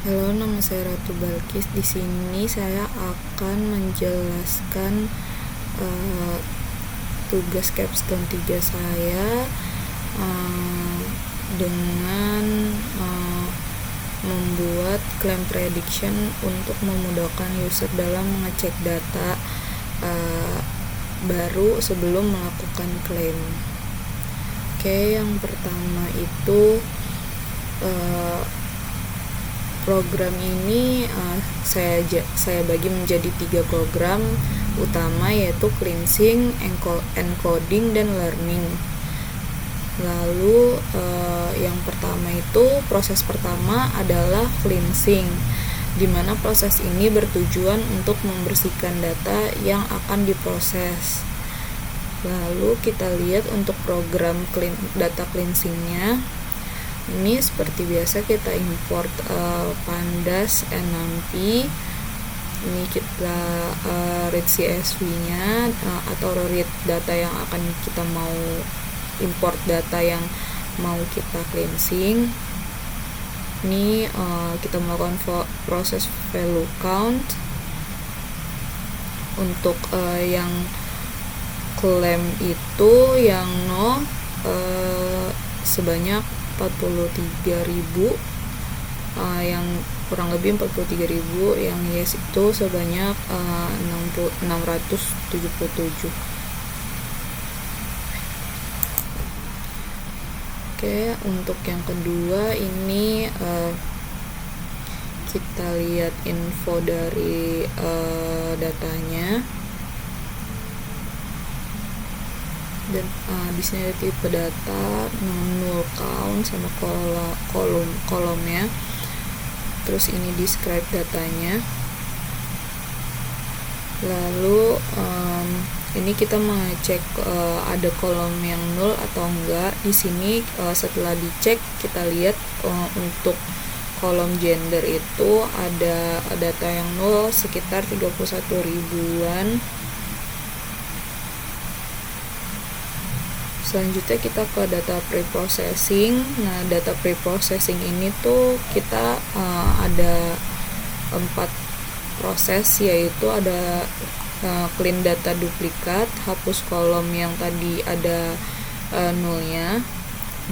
Halo, nama saya Ratu Balkis. Di sini saya akan menjelaskan uh, tugas capstone 3 saya dengan membuat claim prediction untuk memudahkan user dalam mengecek data baru sebelum melakukan klaim. Oke, yang pertama itu program ini saya bagi menjadi 3 program utama, yaitu cleansing, encoding, dan learning. Lalu yang pertama itu proses pertama adalah cleansing, di mana proses ini bertujuan untuk membersihkan data yang akan diproses. Lalu kita lihat untuk program data cleansingnya. Ini seperti biasa kita import pandas NumPy. Ini kita read CSV nya atau read data yang akan kita mau import, data yang mau kita cleansing. Ini kita melakukan proses value count. Untuk yang claim itu yang no sebanyak 43.000, yang kurang lebih 43.000, yang yes itu sebanyak 677. Oke, untuk yang kedua ini kita lihat info dari datanya. Dan di sini ada tipe data, null count sama kolomnya. Terus ini describe datanya. Lalu ini kita mengecek ada kolom yang null atau enggak. Di sini setelah dicek kita lihat untuk kolom gender itu ada data yang null sekitar 31 ribuan. Selanjutnya kita ke data preprocessing. Nah, data preprocessing ini tuh kita ada 4 proses, yaitu ada clean data duplikat, hapus kolom yang tadi ada nulnya,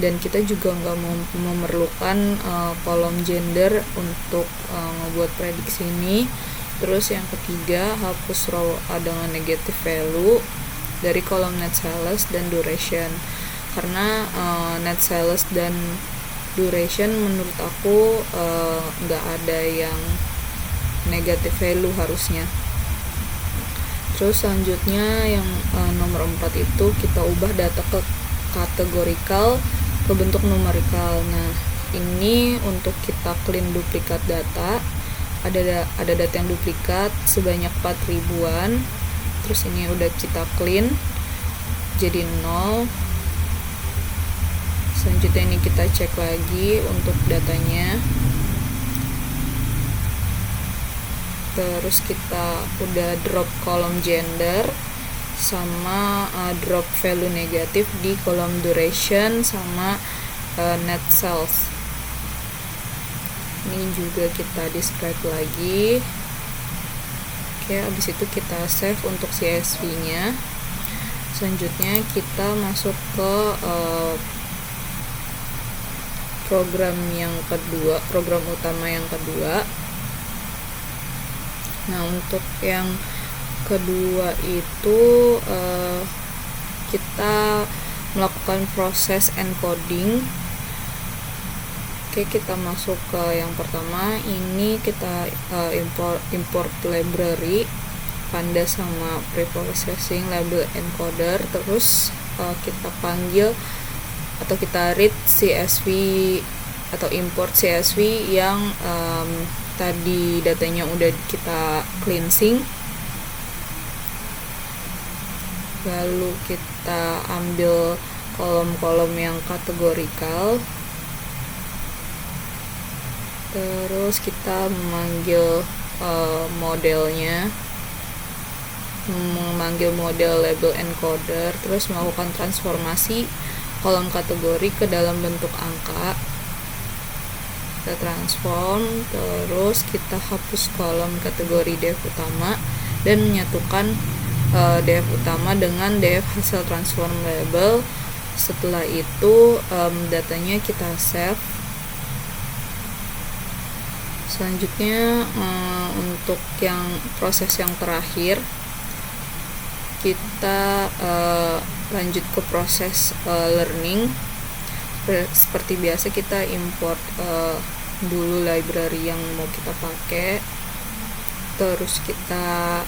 dan kita juga nggak memerlukan kolom gender untuk membuat prediksi ini. Terus yang ketiga, hapus row dengan negative value dari kolom net sales dan duration, karena net sales dan duration menurut aku nggak ada yang negative value harusnya. Terus selanjutnya yang nomor 4 itu kita ubah data ke kategorikal ke bentuk numerikal. Nah, ini untuk kita clean duplikat data. Ada data yang duplikat sebanyak 4 ribuan. Terus ini udah kita clean jadi 0. Selanjutnya ini kita cek lagi untuk datanya. Terus kita udah drop kolom gender sama drop value negatif di kolom duration sama net sales. Ini juga kita describe lagi. Oke, habis itu kita save untuk CSV-nya. Selanjutnya kita masuk ke program yang kedua, program utama yang kedua. Nah, untuk yang kedua itu kita melakukan proses encoding. Oke, kita masuk ke yang pertama. Ini kita import library pandas sama preprocessing label encoder. Terus kita panggil atau kita read CSV atau import CSV yang tadi datanya udah kita cleansing. Lalu kita ambil kolom-kolom yang kategorikal. Terus kita memanggil modelnya, memanggil model label encoder, terus melakukan transformasi kolom kategori ke dalam bentuk angka. kita transform, terus kita hapus kolom kategori def utama dan menyatukan def utama dengan def hasil transform label. Setelah itu datanya kita save. Selanjutnya untuk yang proses yang terakhir, kita lanjut ke proses learning. Seperti biasa kita import dulu library yang mau kita pakai, terus kita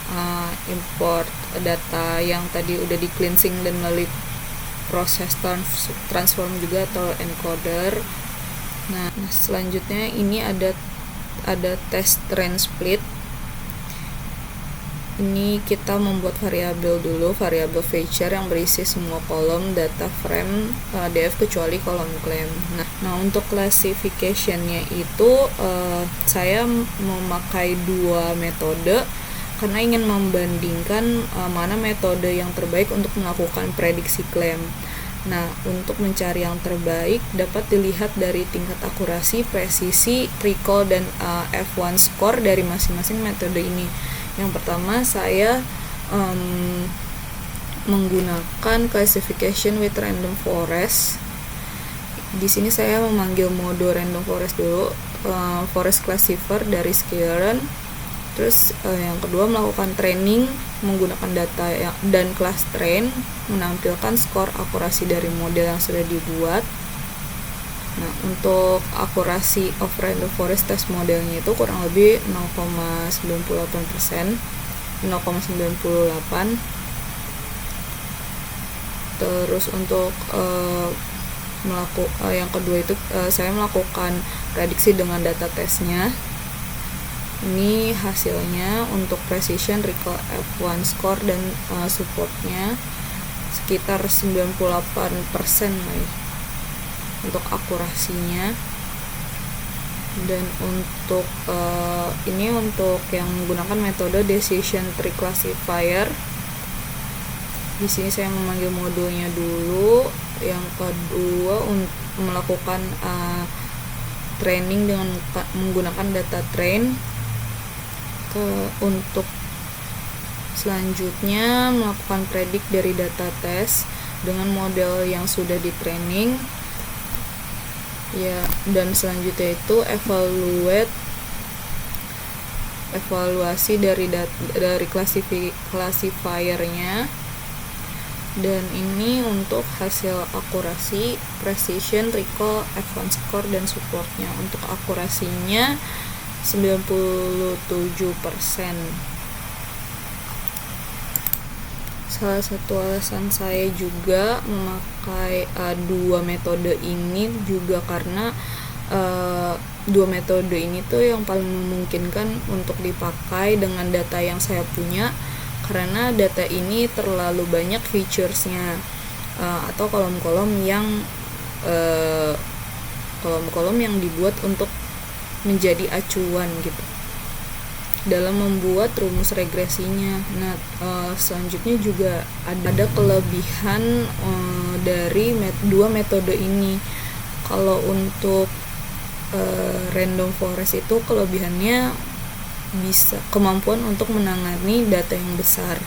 import data yang tadi udah di cleansing dan melalui proses transform juga atau encoder. Nah, selanjutnya ini ada test range split. Ini kita membuat variabel dulu, variabel feature yang berisi semua kolom data frame df kecuali kolom claim. Nah untuk classification-nya itu saya memakai dua metode karena ingin membandingkan mana metode yang terbaik untuk melakukan prediksi klaim. Nah, untuk mencari yang terbaik dapat dilihat dari tingkat akurasi, presisi, recall, dan F1 score dari masing-masing metode ini. Yang pertama saya menggunakan classification with random forest. Di sini saya memanggil mode random forest dulu, forest classifier dari Skilearn. Terus yang kedua melakukan training menggunakan data dan class train, menampilkan skor akurasi dari model yang sudah dibuat. Nah, untuk akurasi of random forest test modelnya itu kurang lebih 0,98%, 0,98. Terus untuk yang kedua itu saya melakukan prediksi dengan data tesnya. Ini hasilnya untuk precision, recall, F1 score, dan supportnya sekitar 98% lah untuk akurasinya. Dan untuk ini untuk yang menggunakan metode decision tree classifier. Di sini saya memanggil modulnya dulu. Yang kedua untuk melakukan training dengan menggunakan data train. Untuk selanjutnya melakukan predik dari data test dengan model yang sudah di training ya, dan selanjutnya itu evaluasi dari classifiernya. Dan ini untuk hasil akurasi, precision, recall, F1 score, dan supportnya. Untuk akurasinya 97%. Salah satu alasan saya juga memakai dua metode ini juga karena dua metode ini tuh yang paling memungkinkan untuk dipakai dengan data yang saya punya, karena data ini terlalu banyak featuresnya atau kolom-kolom yang dibuat untuk menjadi acuan gitu dalam membuat rumus regresinya. Nah, selanjutnya juga ada kelebihan dari dua metode ini. Kalau untuk random forest itu kelebihannya bisa kemampuan untuk menangani data yang besar.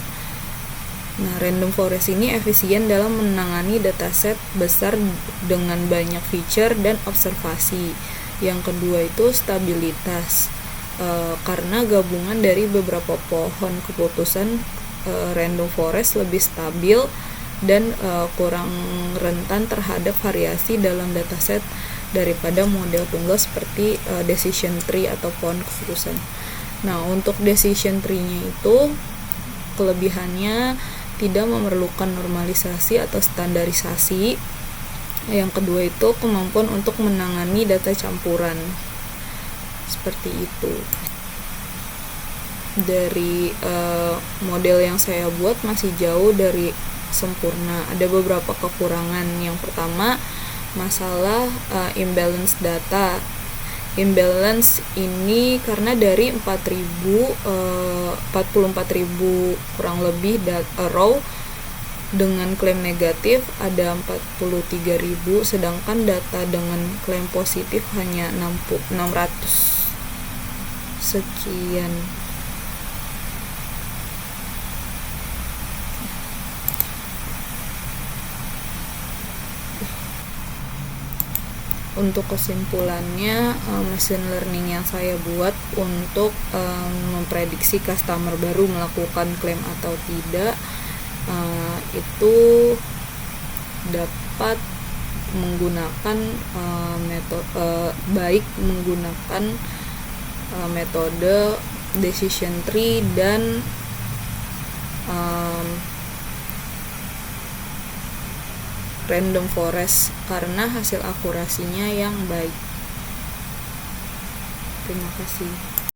Nah, random forest ini efisien dalam menangani dataset besar dengan banyak feature dan observasi. Yang kedua itu stabilitas, karena gabungan dari beberapa pohon keputusan, random forest lebih stabil dan kurang rentan terhadap variasi dalam dataset daripada model tunggal seperti decision tree atau pohon keputusan. Nah, untuk decision tree-nya itu kelebihannya tidak memerlukan normalisasi atau standarisasi. Yang kedua itu kemampuan untuk menangani data campuran. Seperti itu. Dari model yang saya buat masih jauh dari sempurna. Ada beberapa kekurangan. Yang pertama, masalah imbalance data. Imbalance ini karena dari 44.000 kurang lebih row dengan klaim negatif ada 43.000, sedangkan data dengan klaim positif hanya 600 sekian. Untuk kesimpulannya, machine learning yang saya buat untuk memprediksi customer baru melakukan klaim atau tidak, itu dapat menggunakan menggunakan metode decision tree dan random forest karena hasil akurasinya yang baik. Terima kasih.